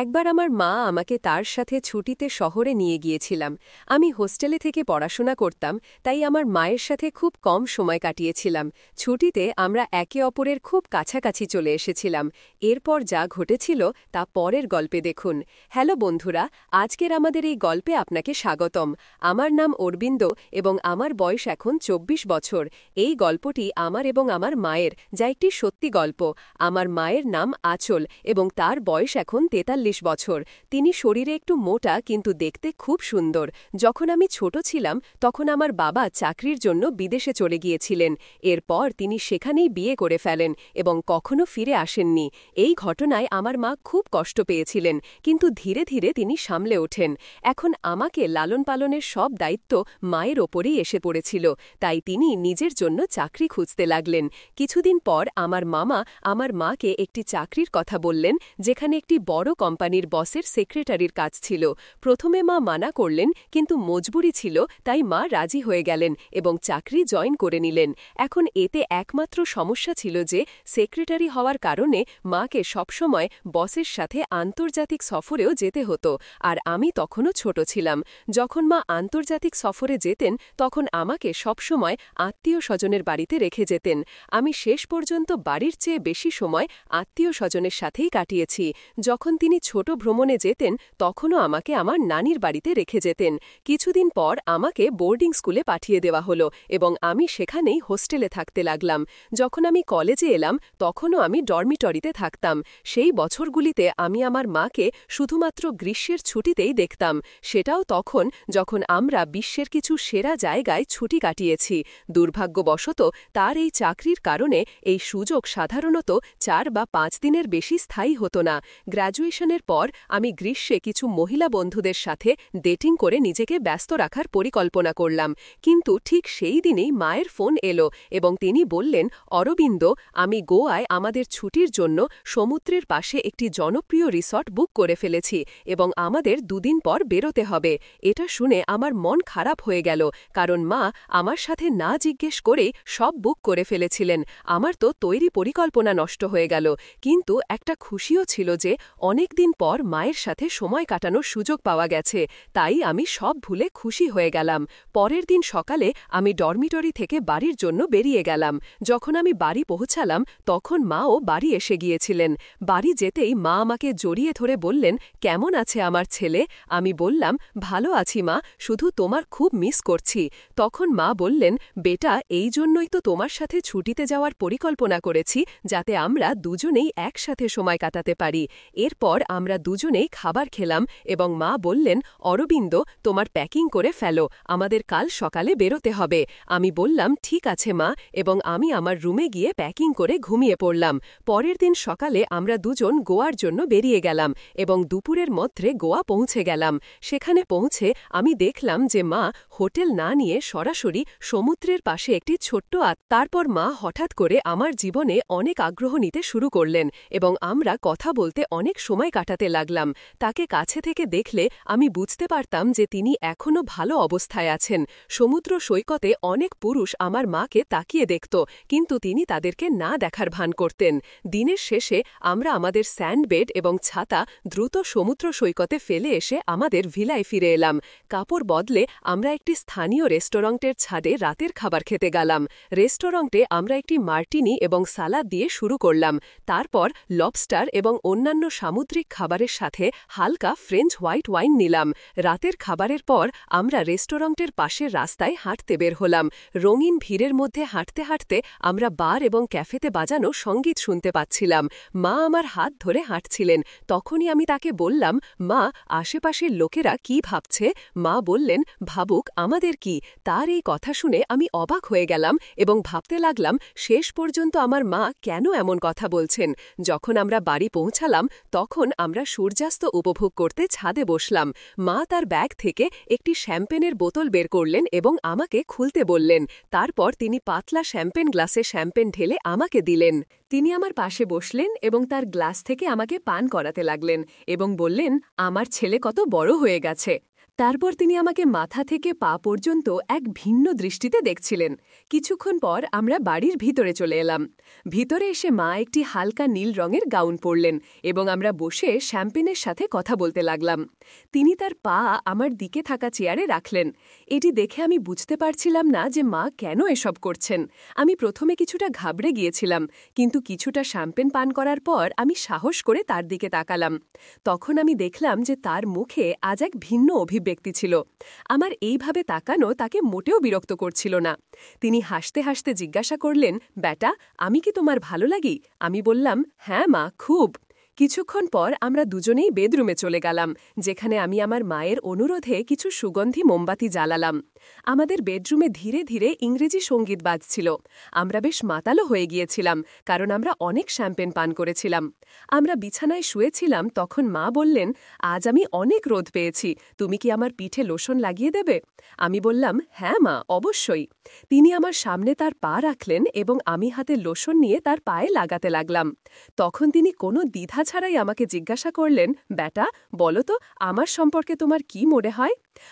একবার আমার মা আমাকে তার সাথে ছুটিতে শহরে নিয়ে গিয়েছিলাম। আমি হোস্টেলে থেকে পড়াশোনা করতাম, তাই আমার মায়ের সাথে খুব কম সময় কাটিয়েছিলাম। ছুটিতে আমরা একে অপরের খুব কাছাকাছি চলে এসেছিলাম। এরপর যা ঘটেছিল তা পরের গল্পে দেখুন। হ্যালো বন্ধুরা, আজকের আমাদের এই গল্পে আপনাকে স্বাগতম। আমার নাম অরবিন্দ এবং আমার বয়স এখন ২৪ বছর। এই গল্পটি আমার এবং আমার মায়ের, যা একটি সত্যি গল্প। আমার মায়ের নাম আঁচল এবং তার বয়স এখন ৪৩ বছর। তিনি শরীরে একটু মোটা কিন্তু দেখতে খুব সুন্দর। যখন আমি ছোট ছিলাম তখন আমার বাবা চাকরির জন্য বিদেশে চলে গিয়েছিলেন। এরপর তিনি সেখানেই বিয়ে করে ফেলেন এবং কখনো ফিরে আসেননি। এই ঘটনায় আমার মা খুব কষ্ট পেয়েছিলেন, কিন্তু ধীরে ধীরে তিনি সামলে ওঠেন। এখন আমাকে লালন পালনের সব দায়িত্ব মায়ের ওপরেই এসে পড়েছিল, তাই তিনি নিজের জন্য চাকরি খুঁজতে লাগলেন। কিছুদিন পর আমার মামা আমার মাকে একটি চাকরির কথা বললেন, যেখানে একটি বড় কোম্পানির বসের সেক্রেটারির কাজ ছিল। প্রথমে মা মানা করলেন, কিন্তু মজবুরি ছিল, তাই মা রাজি হয়ে গেলেন এবং চাকরি জয়েন করে নিলেন। এখন এতে একমাত্র সমস্যা ছিল যে সেক্রেটারি হওয়ার কারণে মাকে সবসময় বসের সাথে আন্তর্জাতিক সফরেও যেতে হতো, আর আমি তখনও ছোট ছিলাম। যখন মা আন্তর্জাতিক সফরে যেতেন তখন আমাকে সবসময় আত্মীয় স্বজনের বাড়িতে রেখে যেতেন। আমি শেষ পর্যন্ত বাড়ির চেয়ে বেশি সময় আত্মীয় স্বজনের সাথেই কাটিয়েছি। যখন তিনি ছোট ভ্রমণে যেতেন তখনও আমাকে আমার নানির বাড়িতে রেখে যেতেন। কিছুদিন পর আমাকে বোর্ডিং স্কুলে পাঠিয়ে দেওয়া হলো এবং আমি সেখানেই হোস্টেলে থাকতে লাগলাম। যখন আমি কলেজে এলাম তখনও আমি ডরমিটরিতে থাকতাম। সেই বছরগুলিতে আমি আমার মাকে শুধুমাত্র গ্রীষ্মের ছুটিতেই দেখতাম, সেটাও তখন যখন আমরা বিশ্বের কিছু সেরা জায়গায় ছুটি কাটিয়েছি। দুর্ভাগ্যবশত তার এই চাকরির কারণে এই সুযোগ সাধারণত ৪ বা ৫ দিনের বেশি স্থায়ী হতো না। গ্র্যাজুয়েশনের পর আমি গ্রীষ্মে কিছু মহিলা বন্ধুদের সাথে ডেটিং করে নিজেকে ব্যস্ত রাখার পরিকল্পনা করলাম, কিন্তু ঠিক সেই দিনেই মায়ের ফোন এলো এবং তিনি বললেন, অরবিন্দ, আমি গোয়ায় আমাদের ছুটির জন্য সমুদ্রের পাশে একটি জনপ্রিয় রিসর্ট বুক করে ফেলেছি এবং আমাদের দুদিন পর বেরোতে হবে। এটা শুনে আমার মন খারাপ হয়ে গেল, কারণ মা আমার সাথে না জিজ্ঞেস করেই সব বুক করে ফেলেছিলেন। আমার তো তৈরি পরিকল্পনা নষ্ট হয়ে গেল, কিন্তু একটা খুশিও ছিল যে অনেক দিন পর মায়ের সাথে সময় কাটানোর সুযোগ পাওয়া গেছে। তাই আমি সব ভুলে খুশি হয়ে গেলাম। পরের দিন সকালে আমি ডরমিটরি থেকে বাড়ির জন্য বেরিয়ে গেলাম। যখন আমি বাড়ি পৌঁছালাম তখন মাও বাড়ি এসে গিয়েছিলেন। বাড়ি যেতেই মা আমাকে জড়িয়ে ধরে বললেন, কেমন আছে আমার ছেলে? আমি বললাম, ভালো আছি মা, শুধু তোমার খুব মিস করছি। তখন মা বললেন, বেটা, এই জন্যই তো তোমার সাথে ছুটিতে যাওয়ার পরিকল্পনা করেছি, যাতে আমরা দুজনেই একসাথে সময় কাটাতে পারি। এরপর আমরা দুজনেই খাবার খেলাম এবং মা বললেন, অরবিন্দ, তোমার প্যাকিং করে ফেলো, আমাদের কাল সকালে বেরোতে হবে। আমি বললাম, ঠিক আছে মা, এবং আমি আমার রুমে গিয়ে প্যাকিং করে ঘুমিয়ে পড়লাম। পরের দিন সকালে আমরা দুজন গোয়ার জন্য বেরিয়ে গেলাম এবং দুপুরের মধ্যে গোয়া পৌঁছে গেলাম। সেখানে পৌঁছে আমি দেখলাম যে মা হোটেল না নিয়ে সরাসরি সমুদ্রের পাশে একটি ছোট্ট তারপর মা হঠাৎ করে আমার জীবনে অনেক আগ্রহ নিতে শুরু করলেন এবং আমরা কথা বলতে অনেক সময় কাটাতে লাগলাম। তাকে কাছে থেকে দেখলে আমি বুঝতে পারতাম যে তিনি এখনও ভালো অবস্থায় আছেন। সমুদ্র সৈকতে অনেক পুরুষ আমার মাকে তাকিয়ে দেখত, কিন্তু তিনি তাদেরকে না দেখার ভান করতেন। দিনের শেষে আমরা আমাদের স্যান্ডবেড এবং ছাতা দ্রুত সমুদ্র সৈকতে ফেলে এসে আমাদের ভিলায় ফিরে এলাম। কাপড় বদলে আমরা একটি স্থানীয় রেস্টুরেন্টের ছাদে রাতের খাবার খেতে গেলাম। রেস্টুরেন্টে আমরা একটি মার্টিনি এবং সালাদ দিয়ে শুরু করলাম। তারপর লবস্টার এবং অন্যান্য সামুদ্রিক খাবারের সাথে হালকা ফ্রেঞ্চ হোয়াইট ওয়াইন নিলাম। রাতের খাবারের পর আমরা রেস্টুরেন্টের পাশের রাস্তায় হাঁটতে বের হলাম। রঙিন ভিড়ের মধ্যে হাঁটতে হাঁটতে আমরা বার এবং ক্যাফেতে বাজানো সঙ্গীত শুনতে পাচ্ছিলাম। মা আমার হাত ধরে হাঁটছিলেন। তখনই আমি তাকে বললাম, মা, আশেপাশের লোকেরা কি ভাবছে? মা বললেন, ভাবুক, আমাদের কি? তার এই কথা শুনে আমি অবাক হয়ে গেলাম এবং ভাবতে লাগলাম শেষ পর্যন্ত আমার মা কেন এমন কথা বলছেন। যখন আমরা বাড়ি পৌঁছালাম তখন আমরা সূর্যাস্ত উপভোগ করতে ছাদে বসলাম। মা তার ব্যাগ থেকে একটি শ্যাম্পেনের বোতল বের করলেন এবং আমাকে খুলতে বললেন। তারপর তিনি পাতলা শ্যাম্পেন গ্লাসে শ্যাম্পেন ঢেলে আমাকে দিলেন। তিনি আমার পাশে বসলেন এবং তার গ্লাস থেকে আমাকে পান করাতে লাগলেন এবং বললেন, আমার ছেলে কত বড় হয়ে গেছে। তারপর তিনি আমাকে মাথা থেকে পা পর্যন্ত এক ভিন্ন দৃষ্টিতে দেখছিলেন। কিছুক্ষণ পর আমরা বাড়ির ভিতরে চলে এলাম। ভিতরে এসে মা একটি হালকা নীল রঙের গাউন পরলেন এবং আমরা বসে শ্যাম্পেনের সাথে কথা বলতে লাগলাম। তিনি তার পা আমার দিকে থাকা চেয়ারে রাখলেন। এটি দেখে আমি বুঝতে পারছিলাম না যে মা কেন এসব করছেন। আমি প্রথমে কিছুটা ঘাবড়ে গিয়েছিলাম, কিন্তু কিছুটা শ্যাম্পেন পান করার পর আমি সাহস করে তার দিকে তাকালাম। তখন আমি দেখলাম যে তার মুখে আজ এক ভিন্ন অভিব্যক্তি ছিল। আমার এইভাবে তাকানো তাকে মোটেও বিরক্ত করছিল না। তিনি হাসতে হাসতে জিজ্ঞাসা করলেন, "বেটা, আমি কি তোমার ভালো লাগি?" আমি বললাম, "হ্যাঁ মা, খুব।" কিছুক্ষণ পর আমরা দুজনেই বেডরুমে চলে গেলাম, যেখানে আমি আমার মায়ের অনুরোধে কিছু সুগন্ধি মোমবাতি জ্বালালাম। আমাদের বেডরুমে ধীরে ধীরে ইংরেজি সঙ্গীত বাজছিল। আমরা বেশ মাতালো হয়ে গিয়েছিলাম, কারণ আমরা অনেক শ্যাম্পেন পান করেছিলাম। আমরা বিছানায় শুয়েছিলাম, তখন মা বললেন, "আজ আমি অনেক রোদ পেয়েছি, তুমি কি আমার পিঠে লোশন লাগিয়ে দেবে?" আমি বললাম, "হ্যাঁ মা, অবশ্যই।" তিনি আমার সামনে তার পা রাখলেন এবং আমি হাতে লোশন নিয়ে তার পায়ে লাগাতে লাগলাম। তখন তিনি কোনো দ্বিধা ছাড়াই আমাকে জিজ্ঞাসা করলেন, "বেটা, বলো তো, আমার সম্পর্কে তোমার কি মনে হয়?"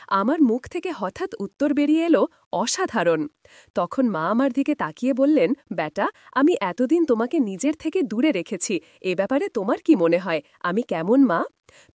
আমার মুখ থেকে হঠাৎ উত্তর বেরিয়ে এলো, "অসাধারণ।" তখন মা আমার দিকে তাকিয়ে বললেন, "বেটা, আমি এতদিন তোমাকে নিজের থেকে দূরে রেখেছি, এ ব্যাপারে তোমার কি মনে হয়, আমি কেমন মা?"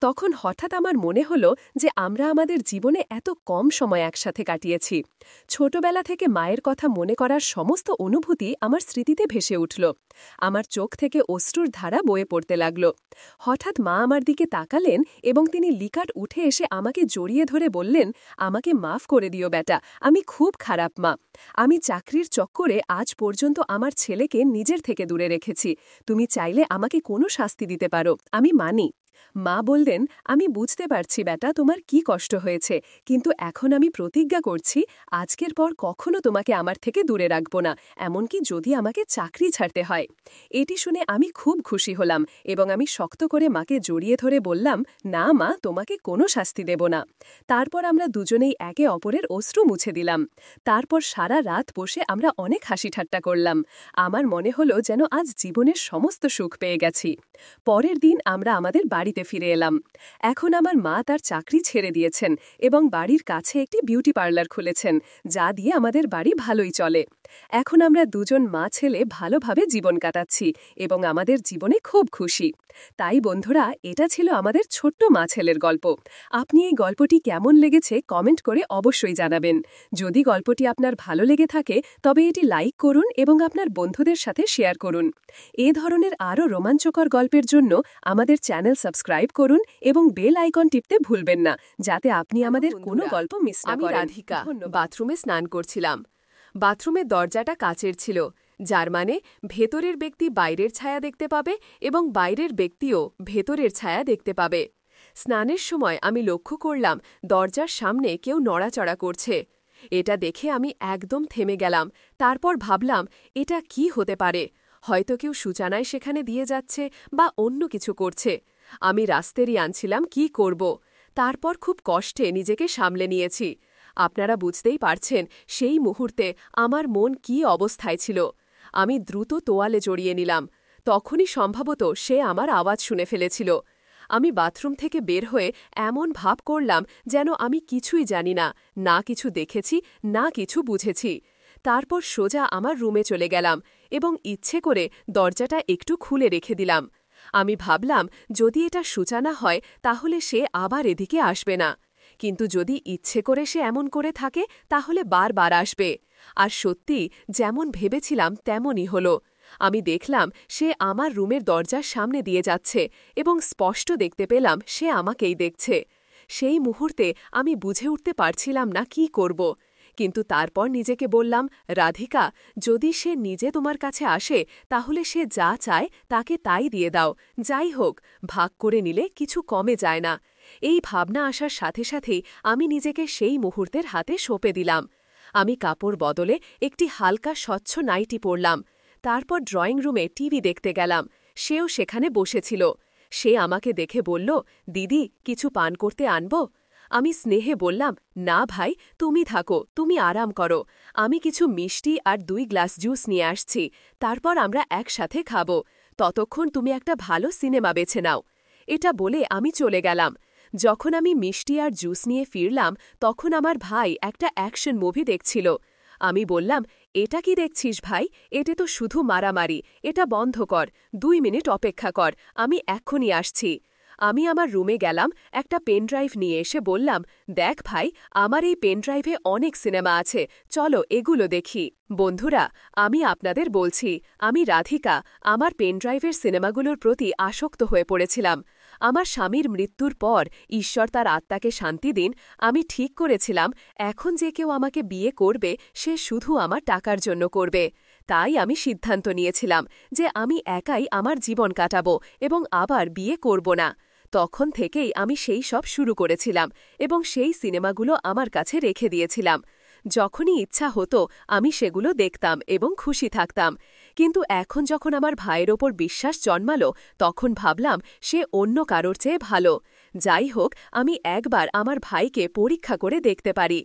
তখন হঠাৎ আমার মনে হলো যে আমরা আমাদের জীবনে এত কম সময় একসাথে কাটিয়েছি। ছোটবেলা থেকে মায়ের কথা মনে করার সমস্ত অনুভূতি আমার স্মৃতিতে ভেসে উঠল। আমার চোখ থেকে অশ্রুর ধারা বয়ে পড়তে লাগল। হঠাৎ মা আমার দিকে তাকালেন এবং তিনি লিকাট উঠে এসে আমাকে জড়িয়ে ধরে বললেন, "আমাকে মাফ করে দিও বেটা, আমি খুব খারাপ মা। আমি চাকরির চক্করে আজ পর্যন্ত আমার ছেলেকে নিজের থেকে দূরে রেখেছি। তুমি চাইলে আমাকে কোনো শাস্তি দিতে পারো, আমি মানি।" মা বললেন, "আমি বুঝতে পারছি বেটা, তোমার কি কষ্ট হয়েছে, কিন্তু এখন আমি প্রতিজ্ঞা করছি আজকের পর কখনো তোমাকে আমার থেকে দূরে রাখব না, এমনকি যদি আমাকে চাকরি ছাড়তে হয়।" এটি শুনে আমি খুব খুশি হলাম এবং আমি শক্ত করে মাকে জড়িয়ে ধরে বললাম, "না মা, তোমাকে কোনো শাস্তি দেব না।" তারপর আমরা দুজনেই একে অপরের অশ্রু মুছে দিলাম। তারপর সারা রাত বসে আমরা অনেক হাসি ঠাট্টা করলাম। আমার মনে হলো যেন আজ জীবনের সমস্ত সুখ পেয়ে গেছি। পরের দিন আমরা আমাদের বাড়িতে ফিরে এলাম। এখন আমার মা তার চাকরি ছেড়ে দিয়েছেন এবং বাড়ির কাছে একটি বিউটি পার্লার খুলেছেন, যা দিয়ে আমাদের বাড়ি ভালোই চলে। এখন আমরা দুজন মা ছেলে ভালোভাবে জীবন কাটাচ্ছি এবং আমাদের জীবনে খুব খুশি। তাই বন্ধুরা, এটা ছিল আমাদের ছোট্ট মা ছেলের গল্প। আপনি এই গল্পটি কেমন লেগেছে কমেন্ট করে অবশ্যই জানাবেন। যদি গল্পটি আপনার ভালো লেগে থাকে তবে এটি লাইক করুন এবং আপনার বন্ধুদের সাথে শেয়ার করুন। এ ধরনের আরও রোমাঞ্চকর গল্পের জন্য আমাদের চ্যানেল সাবস্ক্রাইব করুন এবং বেল আইকন টিপতে ভুলবেন না, যাতে আপনি আমাদের কোনো গল্প মিস না করেন। আমি রাধিকা বাথরুমে স্নান করছিলাম। বাথরুমের দরজাটা কাচের ছিল, যার মানে ভেতরের ব্যক্তি বাইরের ছায়া দেখতে পাবে এবং বাইরের ব্যক্তিও ভেতরের ছায়া দেখতে পাবে। স্নানের সময় আমি লক্ষ্য করলাম দরজার সামনে কেউ নড়াচড়া করছে। এটা দেখে আমি একদম থেমে গেলাম। তারপর ভাবলাম, এটা কি হতে পারে? হয়তো কেউ সূচনায় সেখানে দিয়ে যাচ্ছে বা অন্য কিছু করছে। আমি রাস্তেরই আনছিলাম কি করব। তারপর খুব কষ্টে নিজেকে সামলে নিয়েছি। আপনারা বুঝতেই পারছেন সেই মুহূর্তে আমার মন কি অবস্থায় ছিল। আমি দ্রুত তোয়ালে জড়িয়ে নিলাম। তখনই সম্ভবত সে আমার আওয়াজ শুনে ফেলেছিল। আমি বাথরুম থেকে বের হয়ে এমন ভাব করলাম যেন আমি কিছুই জানি না, না কিছু দেখেছি, না কিছু বুঝেছি। তারপর সোজা আমার রুমে চলে গেলাম এবং ইচ্ছে করে দরজাটা একটু খুলে রেখে দিলাম। আমি ভাবলাম, যদি এটা সূচনা হয় তাহলে সে আবার এদিকে আসবে না। কিন্তু যদি ইচ্ছে করে সে এমন করে থাকে তাহলে বারবার আসবে। আর সত্যি যেমন ভেবেছিলাম তেমনই হলো। আমি দেখলাম সে আমার রুমের দরজার সামনে দিয়ে যাচ্ছে এবং স্পষ্ট দেখতে পেলাম সে আমাকেই দেখছে। সেই মুহূর্তে আমি বুঝে উঠতে পারছিলাম না কি করব। কিন্তু তারপর নিজেকে বললাম, রাধিকা, যদি সে নিজে তোমার কাছে আসে তাহলে সে যা চায় তাকে তাই দিয়ে দাও। যাই হোক, ভাগ করে নিলে কিছু কমে যায় না। এই ভাবনা আসার সাথে সাথেই আমি নিজেকে সেই মুহূর্তের হাতে সঁপে দিলাম। আমি কাপড় বদলে একটি হালকা স্বচ্ছ নাইটি পরলাম। তারপর ড্রয়িং রুমে টিভি দেখতে গেলাম। সেও সেখানে বসেছিল। সে আমাকে দেখে বলল, দিদি, কিছু পান করতে আনব? আমি স্নেহে বললাম, না ভাই, তুমি থাকো, তুমি আরাম করো। আমি কিছু মিষ্টি আর 2 গ্লাস জুস নিয়ে আসছি, তারপর আমরা একসাথে খাব। ততক্ষণ তুমি একটা ভালো সিনেমা বেছে নাও। এটা বলে আমি চলে গেলাম। যখন আমি মিষ্টি আর জুস নিয়ে ফিরলাম তখন আমার ভাই একটা অ্যাকশন মুভি দেখছিল। আমি বললাম, এটা কি দেখছিস ভাই? এটা তো শুধু মারামারি, এটা বন্ধ কর, 2 মিনিট অপেক্ষা কর, আমি এক্ষুনি আসছি। আমি আমার রুমে গেলাম, একটা পেনড্রাইভ নিয়ে এসে বললাম, দেখ ভাই, আমার এই পেনড্রাইভে অনেক সিনেমা আছে, চলো এগুলো দেখি। বন্ধুরা, আমি আপনাদের বলছি, আমি রাধিকা আমার পেনড্রাইভের সিনেমাগুলোর প্রতি আসক্ত হয়ে পড়েছিলাম। আমার স্বামীর মৃত্যুর পর ঈশ্বর তার আত্মাকে শান্তি দিন, আমি ঠিক করেছিলাম এখন যে কেউ আমাকে বিয়ে করবে সে শুধু আমার টাকার জন্য করবে। তাই আমি সিদ্ধান্ত নিয়েছিলাম যে আমি একাই আমার জীবন কাটাবো এবং আবার বিয়ে করব না। তখন থেকেই আমি সেই সব শুরু করেছিলাম এবং সেই সিনেমাগুলো আমার কাছে রেখে দিয়েছিলাম। যখনই ইচ্ছা হতো আমি সেগুলো দেখতাম এবং খুশি থাকতাম। কিন্তু এখন যখন আমার ভাইয়ের ওপর বিশ্বাস জন্মালো তখন ভাবলাম সে অন্য কারোর চেয়ে ভালো। যাই হোক, আমি একবার আমার ভাইকে পরীক্ষা করে দেখতে পারি।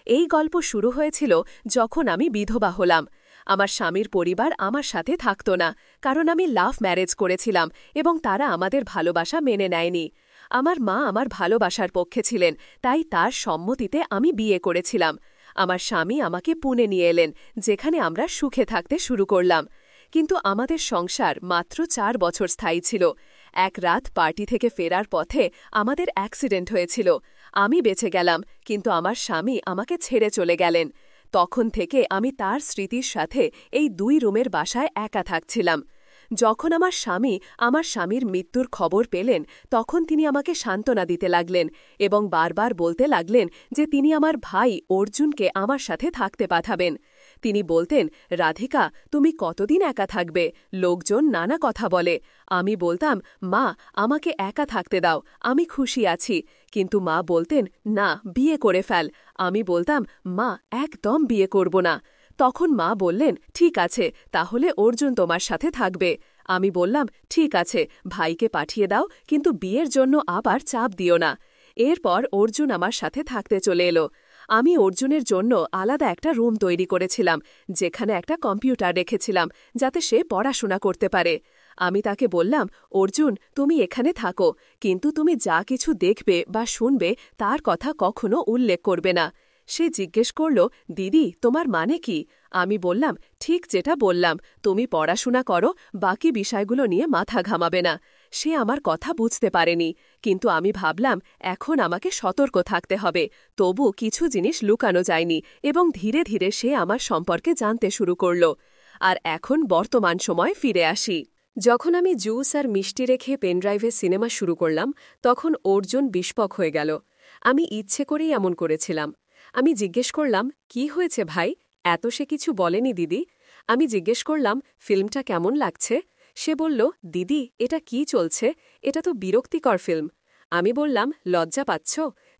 এই গল্প শুরু হয়েছিল যখন আমি বিধবা হলাম। আমার স্বামীর পরিবার আমার সাথে থাকত না, কারণ আমি লাভ ম্যারেজ করেছিলাম এবং তারা আমাদের ভালোবাসা মেনে নেয়নি। আমার মা আমার ভালোবাসার পক্ষে ছিলেন, তাই তার সম্মতিতে আমি বিয়ে করেছিলাম। আমার স্বামী আমাকে পুনে নিয়ে এলেন, যেখানে আমরা সুখে থাকতে শুরু করলাম। কিন্তু আমাদের সংসার মাত্র 4 বছর স্থায়ী ছিল। এক রাত পার্টি থেকে ফেরার পথে আমাদের অ্যাক্সিডেন্ট হয়েছিল। আমি বেঁচে গেলাম, কিন্তু আমার স্বামী আমাকে ছেড়ে চলে গেলেন। তখন থেকে আমি তার স্মৃতির সাথে এই 2 রুমের বাসায় একা থাকছিলাম। যখন আমার স্বামীর মৃত্যুর খবর পেলেন তখন তিনি আমাকে সান্ত্বনা দিতে লাগলেন এবং বারবার বলতে লাগলেন যে তিনি আমার ভাই অর্জুনকে আমার সাথে থাকতে পাঠাবেন। তিনি বলতেন, রাধিকা, তুমি কতদিন একা থাকবে? লোকজন নানা কথা বলে। আমি বলতাম, মা, আমাকে একা থাকতে দাও, আমি খুশি আছি। কিন্তু মা বলতেন, না, বিয়ে করে ফেল। আমি বলতাম, মা, একদম বিয়ে করব না। তখন মা বললেন, ঠিক আছে, তাহলে অর্জুন তোমার সাথে থাকবে। আমি বললাম, ঠিক আছে, ভাইকে পাঠিয়ে দাও, কিন্তু বিয়ের জন্য আবার চাপ দিও না। এরপর অর্জুন আমার সাথে থাকতে চলে এলো। আমি অর্জুনের জন্য আলাদা একটা রুম তৈরি করেছিলাম, যেখানে একটা কম্পিউটার রেখেছিলাম যাতে সে পড়াশোনা করতে পারে। আমি তাকে বললাম, অর্জুন, তুমি এখানে থাকো, কিন্তু তুমি যা কিছু দেখবে বা শুনবে তার কথা কখনো উল্লেখ করবে না। সে জিজ্ঞেস করল, দিদি, তোমার মানে কি? আমি বললাম, ঠিক যেটা বললাম, তুমি পড়াশোনা করো, বাকি বিষয়গুলো নিয়ে মাথা ঘামাবে না। সে আমার কথা বুঝতে পারেনি, কিন্তু আমি ভাবলাম এখন আমাকে সতর্ক থাকতে হবে। তবু কিছু জিনিস লুকানো যায়নি এবং ধীরে ধীরে সে আমার সম্পর্কে জানতে শুরু করল। আর এখন বর্তমান সময় ফিরে আসি। যখন আমি জুস আর মিষ্টি রেখে পেনড্রাইভে সিনেমা শুরু করলাম তখন অর্জুন বিস্পক হয়ে গেল। আমি ইচ্ছে করেই এমন করেছিলাম। আমি জিজ্ঞেস করলাম, কি হয়েছে ভাই? এত সে কিছু বলেনি দিদি। আমি জিজ্ঞেস করলাম, ফিল্মটা কেমন লাগছে? সে বলল, দিদি, এটা কি চলছে? এটা তো বিরক্তিকর ফিল্ম। আমি বললাম, লজ্জা পাচ্ছ?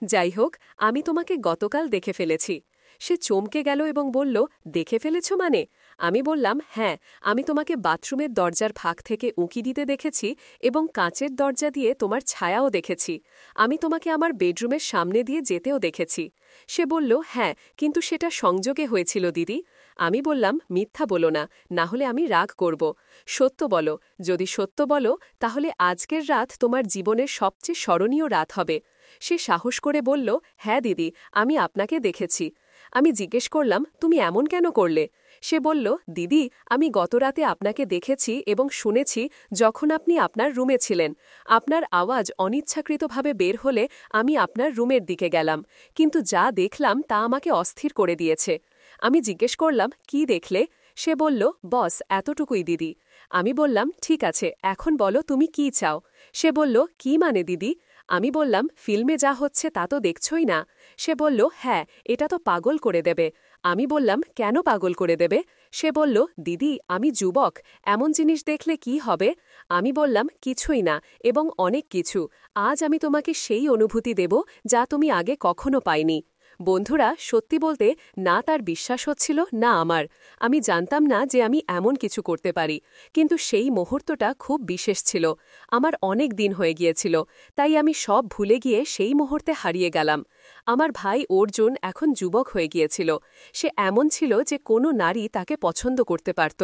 যাই হোক, আমি তোমাকে গতকাল দেখে ফেলেছি। সে চমকে গেল এবং বলল, দেখে ফেলেছ মানে? আমি বললাম, হ্যাঁ, আমি তোমাকে বাথরুমের দরজার ফাঁক থেকে উঁকি দিতে দেখেছি এবং কাঁচের দরজা দিয়ে তোমার ছায়াও দেখেছি। আমি তোমাকে আমার বেডরুমের সামনে দিয়ে যেতেও দেখেছি। সে বলল, হ্যাঁ, কিন্তু সেটা সংযোগে হয়েছিল দিদি। আমি বললাম, মিথ্যা বলো না, না হলে আমি রাগ করব। সত্য বলো, যদি সত্য বলো তাহলে আজকের রাত তোমার জীবনের সবচেয়ে স্মরণীয় রাত হবে। সে সাহস করে বলল, হ্যাঁ দিদি, আমি আপনাকে দেখেছি। আমি জিজ্ঞেস করলাম, তুমি এমন কেন করলে? সে বলল, দিদি, আমি গতরাতে আপনাকে দেখেছি এবং শুনেছি যখন আপনি আপনার রুমে ছিলেন। আপনার আওয়াজ অনিচ্ছাকৃতভাবে বের হলে আমি আপনার রুমের দিকে গেলাম, কিন্তু যা দেখলাম তা আমাকে অস্থির করে দিয়েছে। আমি জিজ্ঞেস করলাম, কি দেখলে? সে বলল, বস, এতটুকুই দিদি। আমি বললাম, ঠিক আছে, এখন বলো তুমি কি চাও? সে বলল, কি মানে দিদি? আমি বললাম, ফিল্মে যা হচ্ছে তা তো দেখছই না। সে বলল, হ্যাঁ, এটা তো পাগল করে দেবে। আমি বললাম, কেন পাগল করে দেবে? সে বলল, দিদি, আমি যুবক, এমন জিনিস দেখলে কি হবে? আমি বললাম, কিছুই না, এবং অনেক কিছু। আজ আমি তোমাকে সেই অনুভূতি দেব যা তুমি আগে কখনো পাইনি। বন্ধুরা, সত্যি বলতে না তার বিশ্বাস হচ্ছিল না আমার। আমি জানতাম না যে আমি এমন কিছু করতে পারি, কিন্তু সেই মুহূর্তটা খুব বিশেষ ছিল। আমার অনেক দিন হয়ে গিয়েছিল, তাই আমি সব ভুলে গিয়ে সেই মুহূর্তে হারিয়ে গেলাম। আমার ভাই অর্জুন এখন যুবক হয়ে গিয়েছিল। সে এমন ছিল যে কোনো নারী তাকে পছন্দ করতে পারত।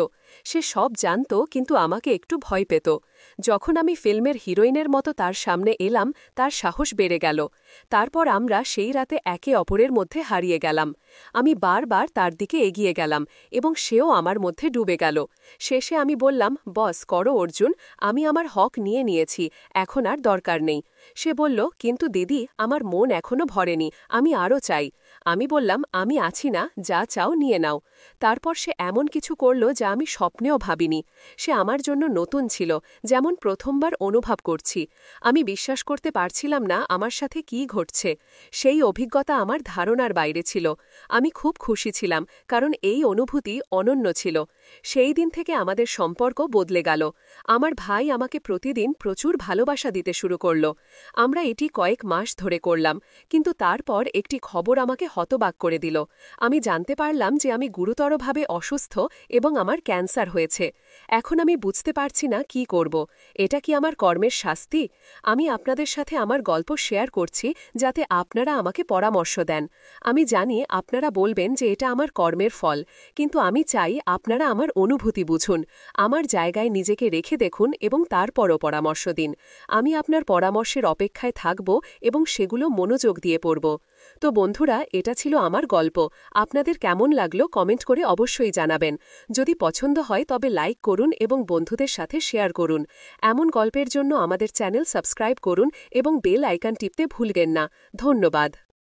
সে সব জানত, কিন্তু আমাকে একটু ভয় পেত। যখন আমি ফিল্মের হিরোইনের মতো তার সামনে এলাম তার সাহস বেড়ে গেল। তারপর আমরা সেই রাতে একে অপরের মধ্যে হারিয়ে গেলাম। আমি বারবার তার দিকে এগিয়ে গেলাম এবং সেও আমার মধ্যে ডুবে গেল। শেষে আমি বললাম, বস করো অর্জুন, আমি আমার হক নিয়ে নিয়েছি, এখন আর দরকার নেই। সে বলল, কিন্তু দিদি, আমার মন এখনো ভরেনি, আমি আরও চাই। আমি বললাম, আমি আছি না, যা চাও নিয়ে নাও। তারপর সে এমন কিছু করল যা আমি স্বপ্নেও ভাবিনি। সে আমার জন্য নতুন ছিল, যেমন প্রথমবার অনুভব করছি। আমি বিশ্বাস করতে পারছিলাম না আমার সাথে কী ঘটছে। সেই অভিজ্ঞতা আমার ধারণার বাইরে ছিল। আমি খুব খুশি ছিলাম, কারণ এই অনুভূতি অনন্য ছিল। সেই দিন থেকে আমাদের সম্পর্ক বদলে গেল। আমার ভাই আমাকে প্রতিদিন প্রচুর ভালোবাসা দিতে শুরু করল। আমরা এটি কয়েক মাস ধরে করলাম, কিন্তু তারপর একটি খবর আমাকে হতবাক করে দিল। আমি জানতে পারলাম যে আমি গুরুতরভাবে অসুস্থ এবং আমার ক্যান্সার হয়েছে। এখন আমি বুঝতে পারছি না কি করব। এটা কি আমার কর্মের শাস্তি? আমি আপনাদের সাথে আমার গল্প শেয়ার করছি যাতে আপনারা আমাকে পরামর্শ দেন। আমি জানি আপনারা বলবেন যে এটা আমার কর্মের ফল, কিন্তু আমি চাই আপনারা আমার অনুভূতি বুঝুন, আমার জায়গায় নিজেকে রেখে দেখুন এবং তারপরও পরামর্শ দিন। আমি আপনার পরামর্শের অপেক্ষায় থাকব এবং সেগুলো মনোযোগ দিয়ে পড়ব। তো বন্ধুরা, এটা ছিল আমার গল্প। আপনাদের কেমন লাগলো কমেন্ট করে অবশ্যই জানাবেন। যদি পছন্দ হয় তবে লাইক করুন এবং বন্ধুদের সাথে শেয়ার করুন। এমন গল্পের জন্য আমাদের চ্যানেল সাবস্ক্রাইব করুন এবং বেল আইকন টিপতে ভুলবেন না। ধন্যবাদ।